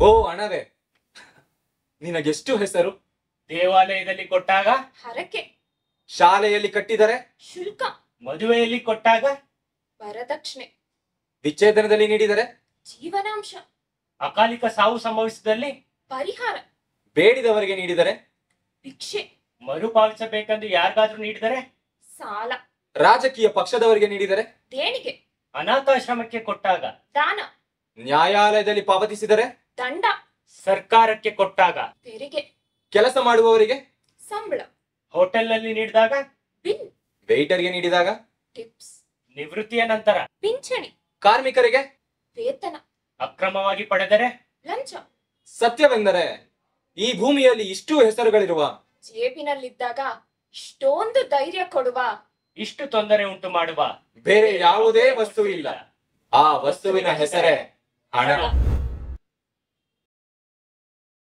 ಓ ಹಣವೇ, ನಿನಗೆಷ್ಟು ಹೆಸರು? ದೇವಾಲಯದಲ್ಲಿ ಕೊಟ್ಟಾಗ ಹರಕೆ, ಶಾಲೆಯಲ್ಲಿ ಕಟ್ಟಿದರೆ ಶುಲ್ಕ, ಮದುವೆಯಲ್ಲಿ ಕೊಟ್ಟಾಗ ವರದಕ್ಷಿಣೆ, ವಿಚ್ಛೇದನದಲ್ಲಿ ನೀಡಿದರೆ ಜೀವನಾಂಶ, ಅಕಾಲಿಕ ಸಾವು ಸಂಭವಿಸಿದಲ್ಲಿ ಪರಿಹಾರ, ಬೇಡಿದವರಿಗೆ ನೀಡಿದರೆ ಭಿಕ್ಷೆ, ಮರುಪಾವತಿಸಬೇಕೆಂದು ಯಾರಿಗಾದ್ರೂ ನೀಡಿದರೆ ಸಾಲ, ರಾಜಕೀಯ ಪಕ್ಷದವರಿಗೆ ನೀಡಿದರೆ ದೇಣಿಗೆ, ಅನಾಥಾಶ್ರಮಕ್ಕೆ ಕೊಟ್ಟಾಗ ದಾನ, ನ್ಯಾಯಾಲಯದಲ್ಲಿ ಪಾವತಿಸಿದರೆ ದಂಡ, ಸರ್ಕಾರಕ್ಕೆ ಕೊಟ್ಟಾಗ ತೆರಿಗೆ, ಕೆಲಸ ಮಾಡುವವರಿಗೆ ಸಂಬಳ, ಹೋಟೆಲ್ನಲ್ಲಿ ನೀಡಿದಾಗ ಬಿಲ್, ವೇಟರ್ಗೆ ನೀಡಿದಾಗ ಟಿಪ್ಸ್, ನಿವೃತ್ತಿಯ ನಂತರ ಪಿಂಚಣಿ, ಕಾರ್ಮಿಕರಿಗೆ ವೇತನ, ಅಕ್ರಮವಾಗಿ ಪಡೆದರೆ ಲಂಚ. ಸತ್ಯವೆಂದರೆ ಈ ಭೂಮಿಯಲ್ಲಿ ಇಷ್ಟು ಹೆಸರುಗಳಿರುವ, ಜೇಬಿನಲ್ಲಿದ್ದಾಗ ಇಷ್ಟೊಂದು ಧೈರ್ಯ ಕೊಡುವ, ಇಷ್ಟು ತೊಂದರೆ ಉಂಟು ಮಾಡುವ ಬೇರೆ ಯಾವುದೇ ವಸ್ತು ಇಲ್ಲ. ಆ ವಸ್ತುವಿನ ಹೆಸರೇ ಹಣ.